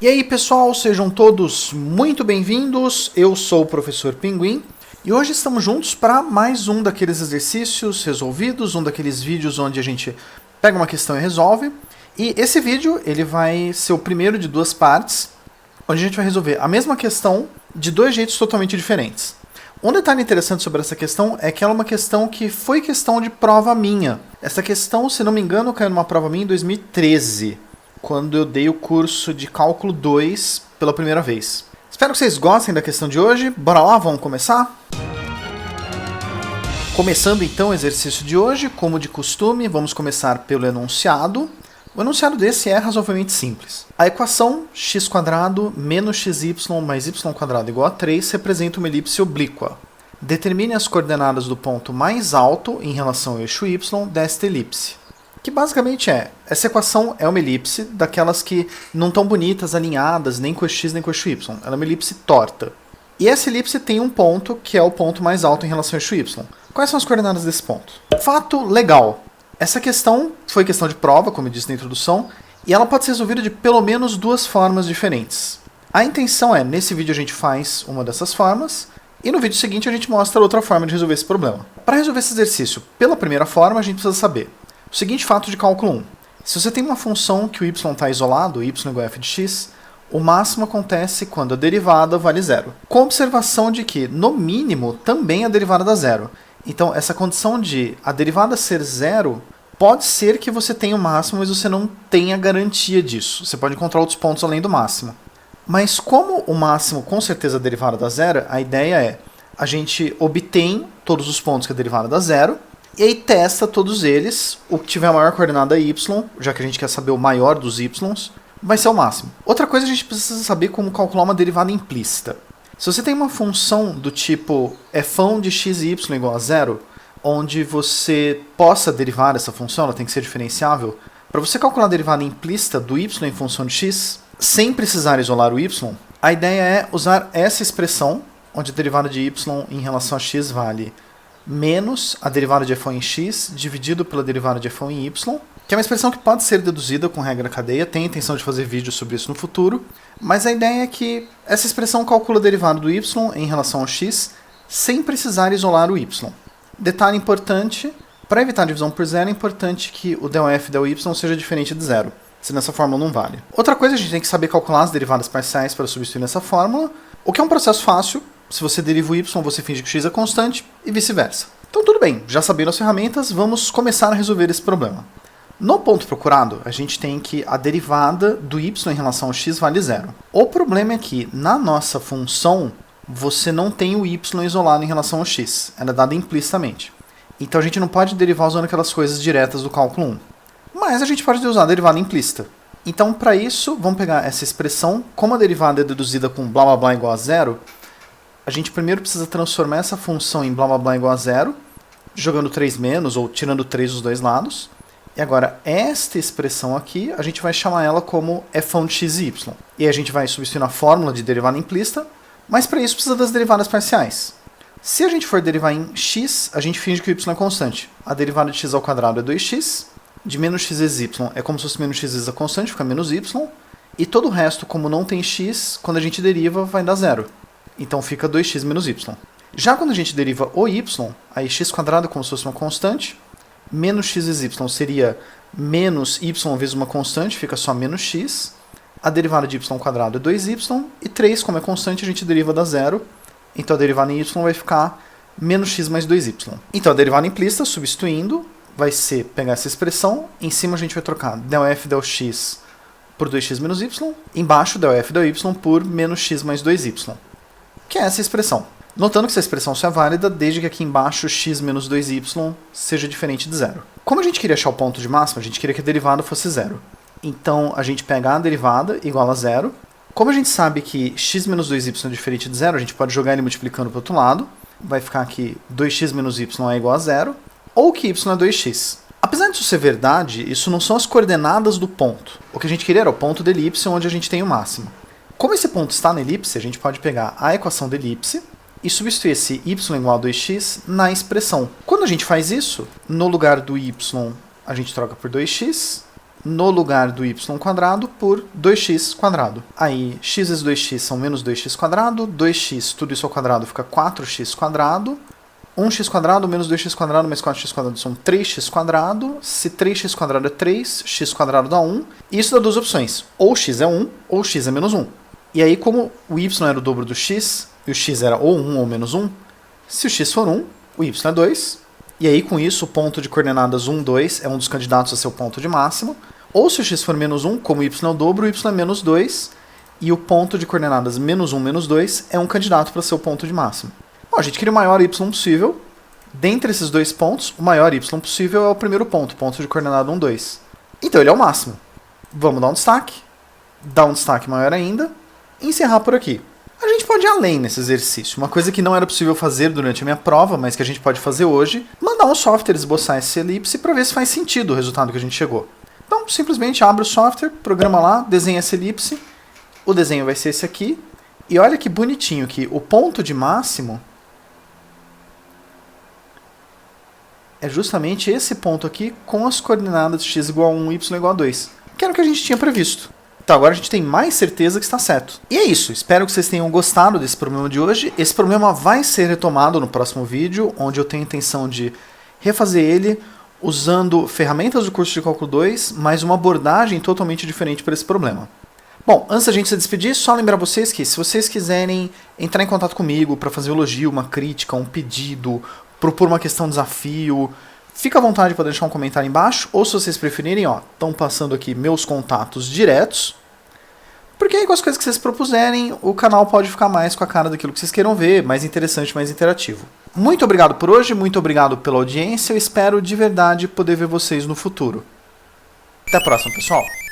E aí pessoal, sejam todos muito bem-vindos, eu sou o Professor Pinguim e hoje estamos juntos para mais um daqueles exercícios resolvidos, um daqueles vídeos onde a gente pega uma questão e resolve. E esse vídeo ele vai ser o primeiro de duas partes, onde a gente vai resolver a mesma questão de dois jeitos totalmente diferentes. Um detalhe interessante sobre essa questão é que ela é uma questão que foi questão de prova minha. Essa questão, se não me engano, caiu numa prova minha em 2013. Quando eu dei o curso de Cálculo 2 pela primeira vez. Espero que vocês gostem da questão de hoje. Bora lá, vamos começar? Começando então o exercício de hoje, como de costume, vamos começar pelo enunciado. O enunciado desse é razoavelmente simples. A equação x² menos xy mais y² igual a 3 representa uma elipse oblíqua. Determine as coordenadas do ponto mais alto em relação ao eixo y desta elipse. Que basicamente essa equação é uma elipse daquelas que não estão bonitas, alinhadas, nem com o x nem com o eixo y. Ela é uma elipse torta. E essa elipse tem um ponto que é o ponto mais alto em relação ao eixo y. Quais são as coordenadas desse ponto? Fato legal. Essa questão foi questão de prova, como eu disse na introdução, e ela pode ser resolvida de pelo menos duas formas diferentes. A intenção nesse vídeo a gente faz uma dessas formas, e no vídeo seguinte a gente mostra outra forma de resolver esse problema. Para resolver esse exercício pela primeira forma, a gente precisa saber o seguinte fato de cálculo 1. Se você tem uma função que o y está isolado, y igual a f de x, o máximo acontece quando a derivada vale zero. Com a observação de que, no mínimo, também a derivada dá zero. Então, essa condição de a derivada ser zero, pode ser que você tenha o máximo, mas você não tenha garantia disso. Você pode encontrar outros pontos além do máximo. Mas como o máximo, com certeza, a derivada dá zero, a ideia é a gente obtém todos os pontos que a derivada dá zero, e aí testa todos eles, o que tiver a maior coordenada y, já que a gente quer saber o maior dos y, vai ser o máximo. Outra coisa, a gente precisa saber como calcular uma derivada implícita. Se você tem uma função do tipo f de x e y igual a zero, onde você possa derivar essa função, ela tem que ser diferenciável, para você calcular a derivada implícita do y em função de x, sem precisar isolar o y, a ideia é usar essa expressão, onde a derivada de y em relação a x vale menos a derivada de f em x dividido pela derivada de f em y, que é uma expressão que pode ser deduzida com regra cadeia, tenho a intenção de fazer vídeo sobre isso no futuro, mas a ideia é que essa expressão calcula a derivada do y em relação ao x sem precisar isolar o y. Detalhe importante, para evitar a divisão por zero, é importante que o ∇f e ∇y seja diferente de zero, se nessa fórmula não vale. Outra coisa, a gente tem que saber calcular as derivadas parciais para substituir nessa fórmula, o que é um processo fácil. Se você deriva o y, você finge que o x é constante e vice-versa. Então tudo bem, já sabendo as ferramentas, vamos começar a resolver esse problema. No ponto procurado, a gente tem que a derivada do y em relação ao x vale zero. O problema é que, na nossa função, você não tem o y isolado em relação ao x. Ela é dada implicitamente. Então a gente não pode derivar usando aquelas coisas diretas do cálculo 1. Mas a gente pode usar a derivada implícita. Então, para isso, vamos pegar essa expressão, como a derivada é deduzida com blá blá blá igual a zero, a gente primeiro precisa transformar essa função em blá blá blá igual a zero, jogando 3 menos ou tirando 3 dos dois lados. E agora, esta expressão aqui, a gente vai chamar ela como f de x e y. E aí a gente vai substituir na fórmula de derivada implícita, mas para isso precisa das derivadas parciais. Se a gente for derivar em x, a gente finge que o y é constante. A derivada de x ao quadrado é 2x, de menos x vezes y é como se fosse menos x vezes a constante, fica menos y, e todo o resto, como não tem x, quando a gente deriva, vai dar zero. Então fica 2x menos y. Já quando a gente deriva o y, aí x² é como se fosse uma constante, menos x vezes y seria menos y vezes uma constante, fica só menos x, a derivada de y² é 2y, e 3, como é constante, a gente deriva da zero, então a derivada em y vai ficar menos x mais 2y. Então a derivada implícita, substituindo, vai ser pegar essa expressão, em cima a gente vai trocar ∇f ∇x por 2x menos y, embaixo ∇f ∇y por menos x mais 2y. Que é essa expressão. Notando que essa expressão só é válida desde que aqui embaixo x menos 2y seja diferente de zero. Como a gente queria achar o ponto de máxima, a gente queria que a derivada fosse zero. Então a gente pega a derivada igual a zero. Como a gente sabe que x menos 2y é diferente de zero, a gente pode jogar ele multiplicando para o outro lado. Vai ficar que 2x menos y é igual a zero, ou que y é 2x. Apesar disso ser verdade, isso não são as coordenadas do ponto. O que a gente queria era o ponto da elipse onde a gente tem o máximo. Como esse ponto está na elipse, a gente pode pegar a equação da elipse e substituir esse y igual a 2x na expressão. Quando a gente faz isso, no lugar do y a gente troca por 2x, no lugar do y² por 2x². Aí x vezes 2x são menos 2x², 2x, tudo isso ao quadrado fica 4x², 1x² menos 2x² mais 4x² são 3x², se 3x² é 3, x² dá 1, e isso dá duas opções, ou x é 1, ou x é menos 1. E aí, como o y era o dobro do x, e o x era ou 1 ou menos 1, se o x for 1, o y é 2, e aí com isso o ponto de coordenadas 1, 2 é um dos candidatos a ser o ponto de máximo, ou se o x for menos 1, como o y é o dobro, o y é menos 2, e o ponto de coordenadas menos 1, menos 2 é um candidato para ser o ponto de máximo. Bom, a gente queria o maior y possível. Dentre esses dois pontos, o maior y possível é o primeiro ponto, ponto de coordenada 1, 2. Então ele é o máximo. Vamos dar um destaque maior ainda, e encerrar por aqui. A gente pode ir além nesse exercício. Uma coisa que não era possível fazer durante a minha prova, mas que a gente pode fazer hoje, mandar um software esboçar essa elipse para ver se faz sentido o resultado que a gente chegou. Então, simplesmente abre o software, programa lá, desenha essa elipse, o desenho vai ser esse aqui, e olha que bonitinho que o ponto de máximo é justamente esse ponto aqui com as coordenadas x igual a 1, y igual a 2, que era o que a gente tinha previsto. Então agora a gente tem mais certeza que está certo. E é isso, espero que vocês tenham gostado desse problema de hoje. Esse problema vai ser retomado no próximo vídeo, onde eu tenho a intenção de refazer ele usando ferramentas do curso de Cálculo 2, mas uma abordagem totalmente diferente para esse problema. Bom, antes da gente se despedir, só lembrar vocês que se vocês quiserem entrar em contato comigo para fazer um elogio, uma crítica, um pedido, propor uma questão desafio, fica à vontade para deixar um comentário embaixo, ou se vocês preferirem, estão passando aqui meus contatos diretos, porque aí com as coisas que vocês propuserem, o canal pode ficar mais com a cara daquilo que vocês queiram ver, mais interessante, mais interativo. Muito obrigado por hoje, muito obrigado pela audiência, eu espero de verdade poder ver vocês no futuro. Até a próxima, pessoal!